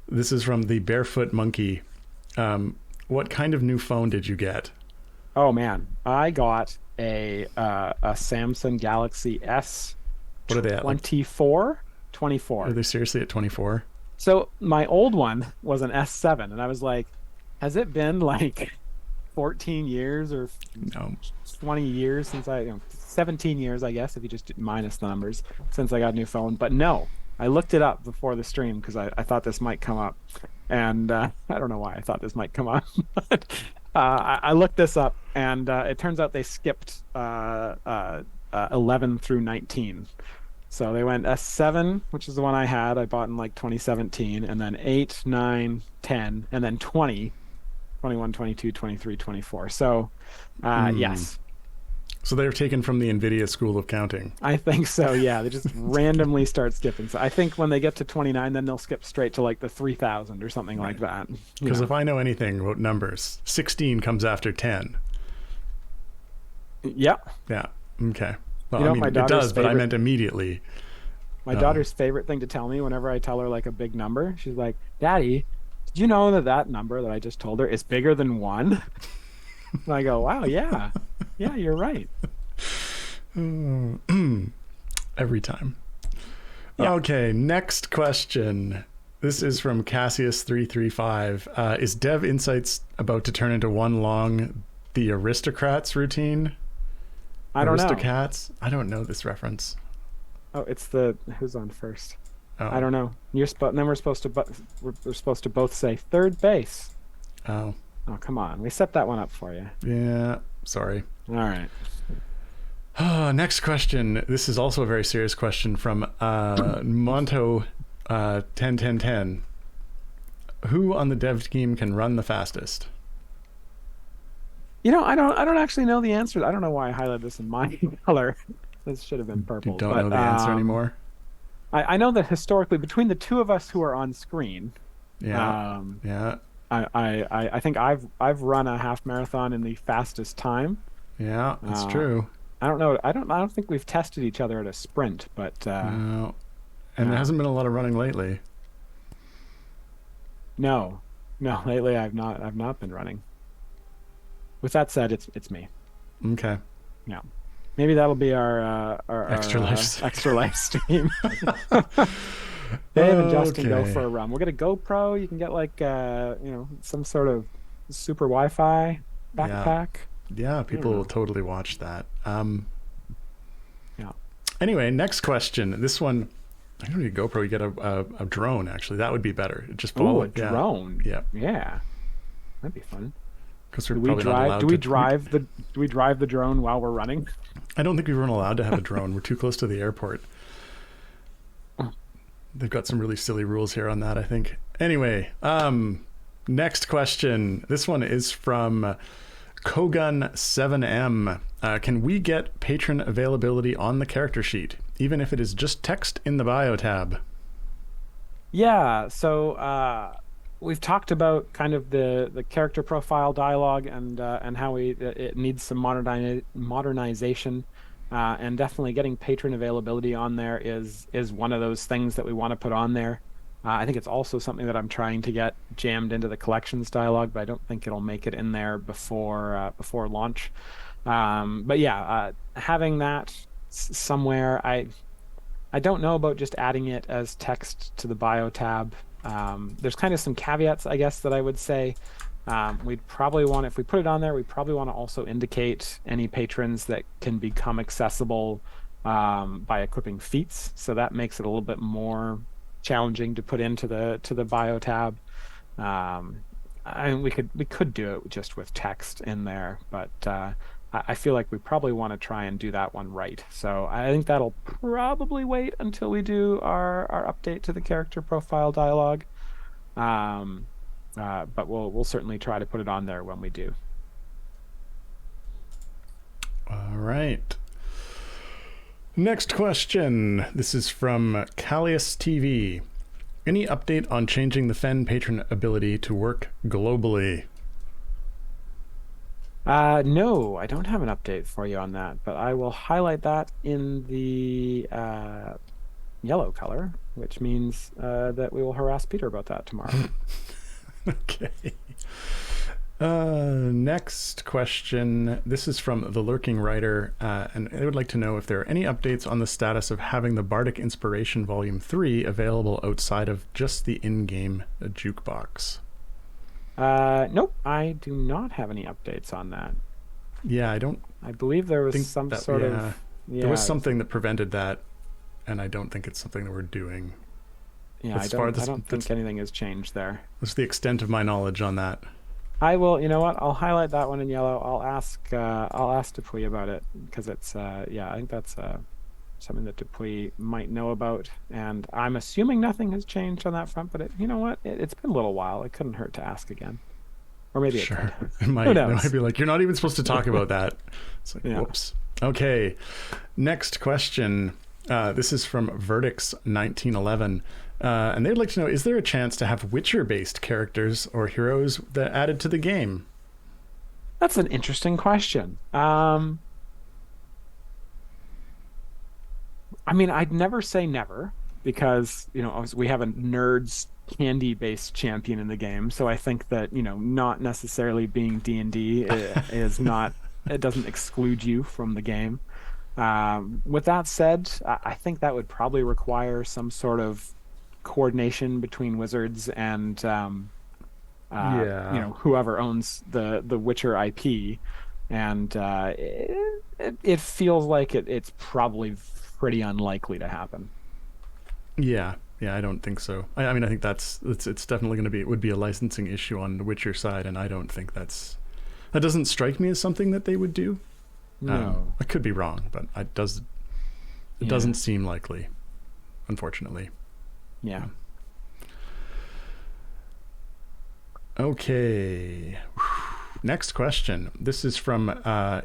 This is from the Barefoot Monkey. What kind of new phone did you get? Oh man, I got a Samsung Galaxy S What are they at? Like, 24, are 24. they seriously at 24? So my old one was an S7, and I was like, has it been like 14 years or No. 20 years since 17 years, I guess, if you just minus the numbers since I got a new phone. But no, I looked it up before the stream because I thought this might come up. And I don't know why I thought this might come up, but I looked this up and it turns out they skipped 11 through 19. So they went S7, which is the one I had. I bought in like 2017, and then 8, 9, 10, and then 20, 21, 22, 23, 24. So, Hmm. yes, So they're taken from the NVIDIA School of Counting. I think so. Yeah, they just randomly start skipping. So I think when they get to 29, then they'll skip straight to like the 3000 or something like Right. that. Because if I know anything about numbers, 16 comes after 10. Yeah. Yeah. Okay. Well, You I know, mean, my it does, daughter's but I favorite meant immediately. my Um, daughter's favorite thing to tell me whenever I tell her like a big number, she's like, "Daddy, did you know that that number that I just told her is bigger than one?" And I go, "Wow, yeah, yeah, you're right." every time. Yeah. Okay, next question. This is from Cassius335. Is Dev Insights about to turn into one long The Aristocrats routine? I don't know. Aristocats? I don't know this reference. Oh, it's the who's on first. I Oh. don't know. Then we're supposed to we're supposed to both say third base. Oh. Oh, come on. We set that one up for you. Yeah. Sorry. All right. Next question. This is also a very serious question from Monto 101010. Who on the dev team can run the fastest? You know, I don't actually know the answer. I don't know why I highlighted this in my color. This should have been You purple. don't know But the answer anymore? I know that historically between the two of us who are on screen, Yeah. um, Yeah. I think I've run a half marathon in the fastest time. Yeah. That's Uh, true. I don't know. I don't think we've tested each other at a sprint, but No. And there yeah. hasn't been a lot of running lately. No, no. Lately, I've not been running. With that said, it's me. Okay. Yeah, maybe that'll be our Extra life. extra life stream. Dave and Justin go for Okay. a run. We'll get a GoPro. You can get like some sort of super Wi-Fi Yeah. backpack. Yeah. I don't People will know. totally watch that. Yeah. Anyway, next question. This one, I don't need a GoPro. You get a drone, actually. That would be better. Just Ooh, follow a it. Yeah. drone. Yeah. Yeah, that'd be fun. Because we're Do we probably not drive? allowed Do to. we drive the? Do we drive the drone while we're running? I don't think we weren't allowed to have a drone. We're too close to the airport. They've got some really silly rules here on that, I think. Anyway, next question. This one is from Kogun7M. Can we get patron availability on the character sheet, even if it is just text in the bio tab? Yeah. So we've talked about kind of the character profile dialogue and how it needs some modernization. And definitely getting patron availability on there is one of those things that we want to put on there. I think it's also something that I'm trying to get jammed into the collections dialogue, but I don't think it'll make it in there before launch. But yeah, having that somewhere, I don't know about just adding it as text to the bio tab. There's kind of some caveats, I guess, that I would say. We'd probably want, if we put it on there, we probably want to also indicate any patrons that can become accessible by equipping feats. So that makes it a little bit more challenging to put into the bio tab. We could do it just with text in there, but I feel like we probably want to try and do that one right. So I think that'll probably wait until we do our update to the character profile dialogue. Um, but we'll certainly try to put it on there when we do. All right. Next question. This is from Callius TV. Any update on changing the Fen patron ability to work globally? No, I don't have an update for you on that, but I will highlight that in the yellow color, which means that we will harass Peter about that tomorrow. Okay. Next question. This is from The Lurking Writer, and they would like to know if there are any updates on the status of having the Bardic Inspiration Volume 3 available outside of just the in-game jukebox. Nope, I do not have any updates on that. Yeah, I believe there was some sort of... Yeah, there was something that prevented that, and I don't think it's something that we're doing. Yeah, I don't think anything has changed there. That's the extent of my knowledge on that. I will, you know what? I'll highlight that one in yellow. I'll ask Dupuy about it because it's I think that's something that Dupuy might know about, and I'm assuming nothing has changed on that front. But you know what? It's been a little while. It couldn't hurt to ask again, or maybe sure. It might. It might be like you're not even supposed to talk about that. It's like whoops. Okay, next question. This is from Verdicts 1911. And they'd like to know, is there a chance to have Witcher-based characters or heroes that added to the game? That's an interesting question. I mean, I'd never say never because, we have a nerds candy-based champion in the game. So I think that, not necessarily being D&D is not, it doesn't exclude you from the game. With that said, I think that would probably require some sort of coordination between Wizards and whoever owns the Witcher IP, and it feels like it's probably pretty unlikely to happen. Yeah, I don't think so. I mean, I think it's definitely going to be, it would be a licensing issue on the Witcher side, and I don't think that doesn't strike me as something that they would do. No, I could be wrong, but it doesn't seem likely, unfortunately. Yeah. Okay. Next question. This is from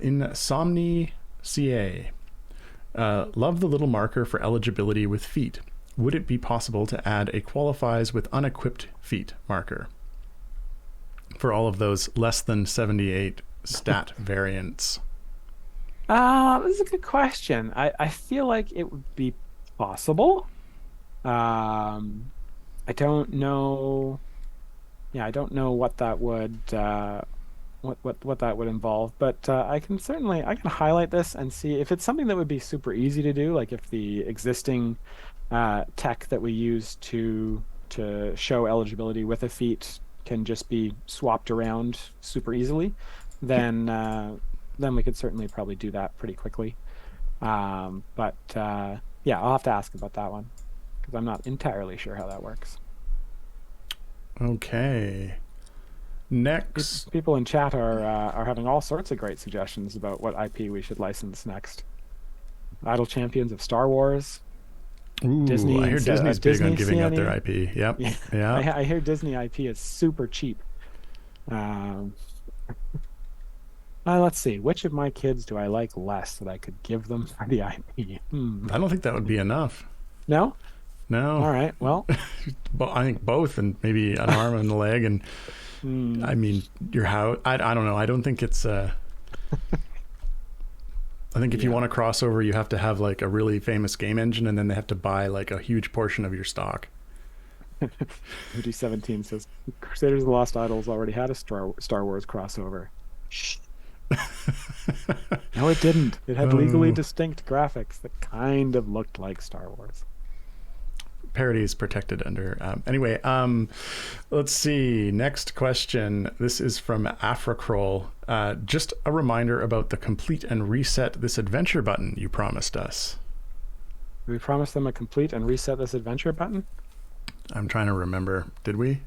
Insomni CA. Love the little marker for eligibility with feat. Would it be possible to add a qualifies with unequipped feat marker for all of those less than 78 stat variants? This is a good question. I feel like it would be possible. I don't know. Yeah, I don't know what that would what that would involve, but I can highlight this and see if it's something that would be super easy to do. Like if the existing tech that we use to show eligibility with a feat can just be swapped around super easily, then we could certainly probably do that pretty quickly. But yeah, I'll have to ask about that one because I'm not entirely sure how that works. Okay. Next, people in chat are having all sorts of great suggestions about what IP we should license next. Idle Champions of Star Wars. Ooh, Disney. I hear Disney's big on giving CNE. out their IP. Yep. Yeah. I hear Disney IP is super cheap. Let's see. Which of my kids do I like less that I could give them for the IP? I don't think that would be enough. No? No. All right. Well, I think both, and maybe an arm and a leg, and I mean your house. I don't know. I don't think it's. I think if you want to crossover, you have to have like a really famous game engine, and then they have to buy like a huge portion of your stock. UD17 says Crusaders of the Lost Idols already had a Star Wars crossover. Shh. No, it didn't. It had legally distinct graphics that kind of looked like Star Wars. Parody is protected under. Anyway, let's see. Next question. This is from Afracroll. Just a reminder about the complete and reset this adventure button you promised us. We promised them a complete and reset this adventure button? I'm trying to remember. Did we?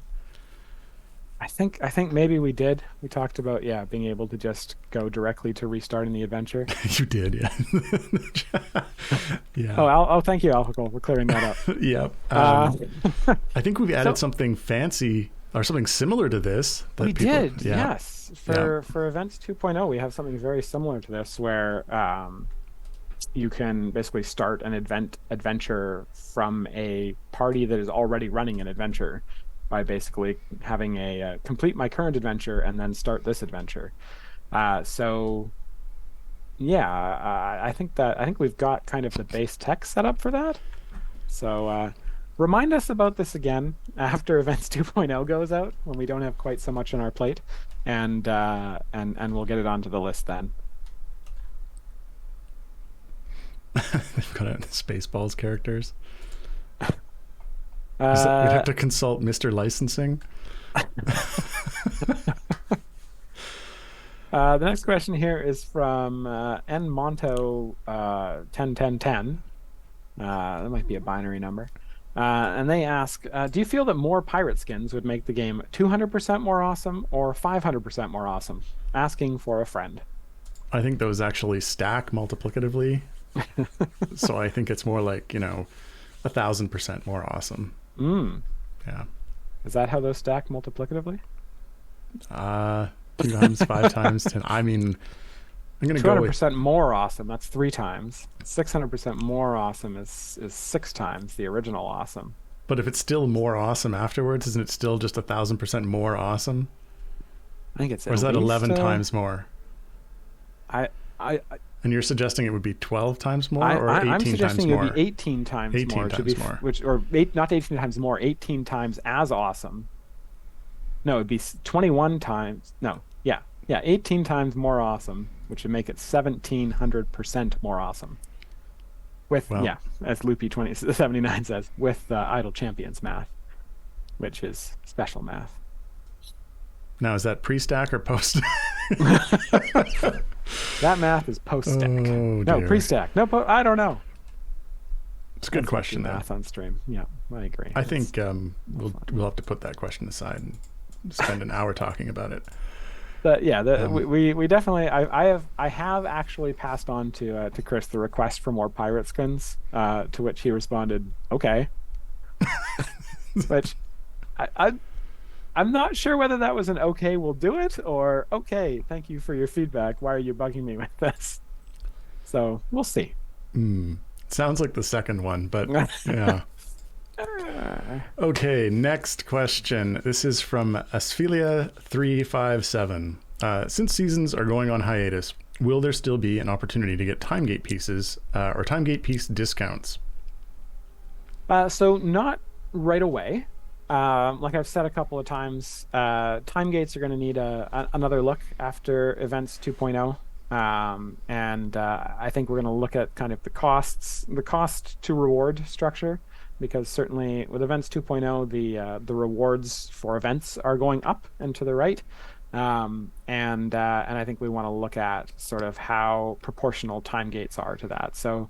I think maybe we did. We talked about, yeah, being able to just go directly to restarting the adventure. You did, yeah. Oh, Yeah. thank you, AlphaGo, for clearing that up. Yeah. Uh, I think we've added so something fancy or something similar to this we that people, did, yeah, yes. yeah. For Events 2.0, we have something very similar to this where you can basically start an adventure from a party that is already running an adventure by basically having a complete my current adventure and then start this adventure. So yeah, I think we've got kind of the base tech set up for that. So remind us about this again after Events 2.0 goes out when we don't have quite so much on our plate, and we'll get it onto the list then. They've got Spaceballs characters. We'd have Uh, to consult Mr. Licensing. the next question here is from N Monto 101010. That might be a binary number. And they ask, do you feel that more pirate skins would make the game 200% more awesome or 500% more awesome? Asking for a friend. I think those actually stack multiplicatively. So I think it's more like, 1,000% more awesome. Mm. Yeah. Is that how those stack multiplicatively? 2 times, 5 times, 10. I mean, I'm going to go with 200% more awesome. That's 3 times. 600% more awesome is 6 times the original awesome. but if it's still more awesome afterwards, isn't it still just 1,000% more awesome? I think it's Or is at that least 11 times more? I I And you're suggesting it would be 12 times more I, or I 18 I'm times suggesting it more? would be 18 times 18 more to times be more. which or eight, not 18 times more, 18 times as awesome. No, it'd be 21 times. No, yeah, yeah, 18 times more awesome, which would make it 1,700% more awesome. With Well, yeah, as Loopy 2079 says, with Idle Champions math, which is special math. now is that pre-stack or post? That math is post-stack. Oh, No, dear. pre-stack. No, I don't know. It's a good Let's not do question, though. math on stream. Yeah, I agree. I It's think we'll have to put that question aside and spend an hour talking about it. But yeah, Um, we definitely I have actually passed on to Chris the request for more pirate skins, to which he responded, "Okay," which I I'm not sure whether that was an "okay, we'll do it" or "okay, thank you for your feedback. Why are you bugging me with this?" So we'll see. Sounds like the second one, but yeah. Okay, next question. This is from Asphelia357. Since seasons are going on hiatus, will there still be an opportunity to get Timegate pieces or Timegate piece discounts? So not right away. Like I've said a couple of times, time gates are going to need another look after Events 2.0. And I think we're going to look at kind of the cost to reward structure, because certainly with Events 2.0, the rewards for events are going up and to the right. And I think we want to look at sort of how proportional time gates are to that. So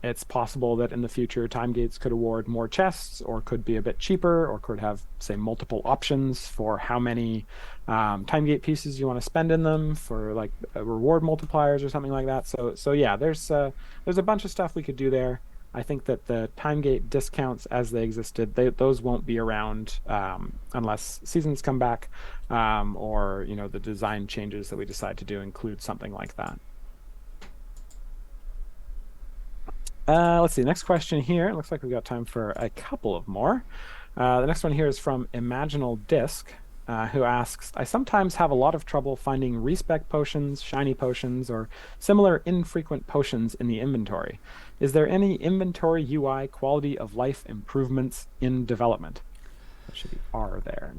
it's possible that in the future time gates could award more chests, or could be a bit cheaper, or could have, say, multiple options for how many time gate pieces you want to spend in them for like reward multipliers or something like that. So yeah, there's a bunch of stuff we could do there. I think that the time gate discounts as they existed, those won't be around unless seasons come back, or the design changes that we decide to do include something like that. Let's see. Next question here. It looks like we've got time for a couple of more. The next one here is from Imaginal Disc, who asks, I sometimes have a lot of trouble finding respec potions, shiny potions, or similar infrequent potions in the inventory. Is there any inventory UI quality of life improvements in development? That should be R there.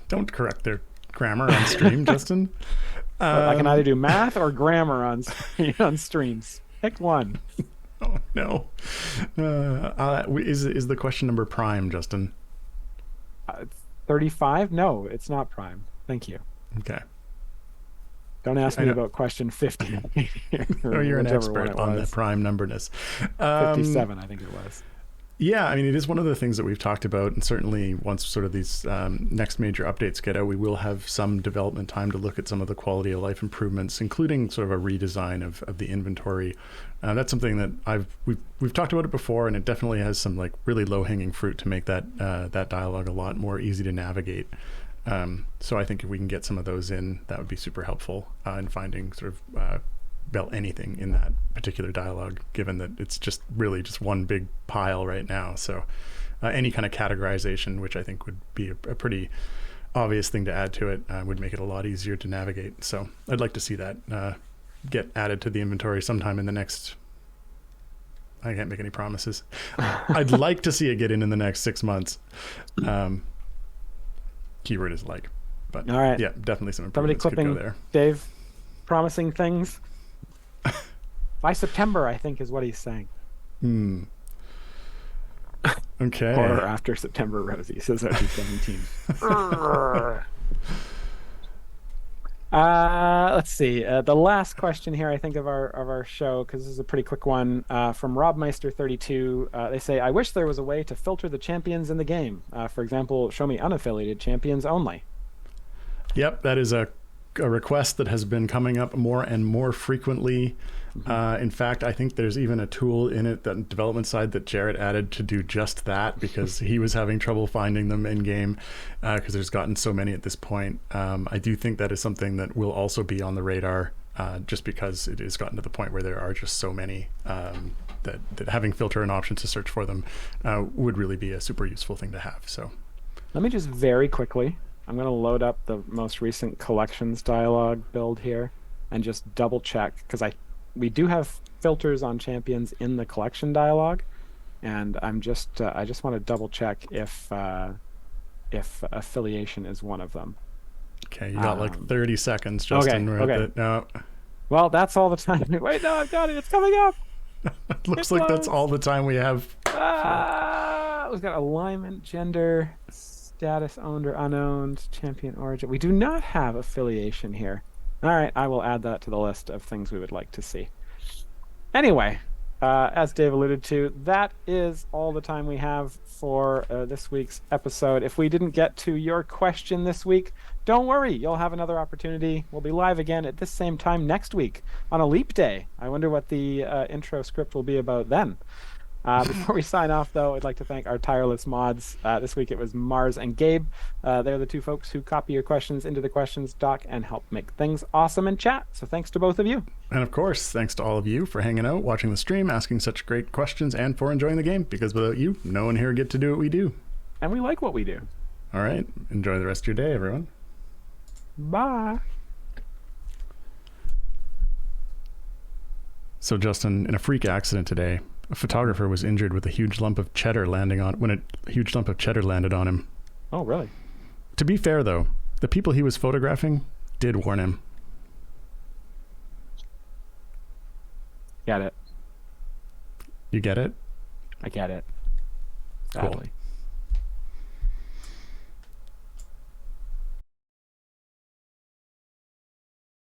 Don't correct their grammar on stream, Justin. I can either do math or grammar on streams. Pick one. Oh, no. Is the question number prime, Justin? 35? No, it's not prime. Thank you. Okay. Don't ask me about question 50. Oh, you're an whichever one expert it on the was. prime numberness. 57, I think it was. Yeah, I mean, it is one of the things that we've talked about, and certainly once sort of these next major updates get out, we will have some development time to look at some of the quality of life improvements, including sort of a redesign of the inventory. That's something that we've talked about it before, and it definitely has some like really low hanging fruit to make that dialogue a lot more easy to navigate. So I think if we can get some of those in, that would be super helpful in finding sort of anything in that particular dialogue, given that it's just really just one big pile right now. So any kind of categorization, which I think would be a pretty obvious thing to add to it, would make it a lot easier to navigate. So I'd like to see that get added to the inventory sometime in the next, I can't make any promises. I'd like to see it get in the next 6 months. Keyword is like, but all right. Yeah, definitely some improvements could go there. Dave promising things by September, I think is what he's saying. Okay. Or after September, Rosie says that 17. Let's see. The last question here, I think, of our show, because this is a pretty quick one, from RobMeister32. They say, I wish there was a way to filter the champions in the game. For example, show me unaffiliated champions only. Yep, that is a request that has been coming up more and more frequently. In fact, I think there's even a tool in it, that development side, that Jarrett added to do just that, because he was having trouble finding them in game, because there's gotten so many at this point. I do think that is something that will also be on the radar, just because it has gotten to the point where there are just so many that having filter and options to search for them would really be a super useful thing to have. So let me just very quickly, I'm going to load up the most recent collections dialogue build here and just double check, because we do have filters on champions in the collection dialogue, and I just want to double check if affiliation is one of them. Okay, you got like 30 seconds, Justin. Okay. No. Well, that's all the time. Wait, no, I've got it. It's coming up. It looks like that's all the time we have. We've got alignment, gender, status, owned or unowned, champion origin. We do not have affiliation here. All right, I will add that to the list of things we would like to see. Anyway, as Dave alluded to, that is all the time we have for this week's episode. If we didn't get to your question this week, don't worry. You'll have another opportunity. We'll be live again at this same time next week on a leap day. I wonder what the intro script will be about then. Before we sign off, though, I'd like to thank our tireless mods. This week it was Mars and Gabe. They're the two folks who copy your questions into the questions doc and help make things awesome in chat. So thanks to both of you. And of course, thanks to all of you for hanging out, watching the stream, asking such great questions, and for enjoying the game, because without you, no one here would get to do what we do. And we like what we do. All right. Enjoy the rest of your day, everyone. Bye. So, Justin, in a freak accident today, a photographer was injured with a huge lump of cheddar landed on him. Oh, really? To be fair, though, the people he was photographing did warn him. Get it. You get it? I get it. Cool. Sadly.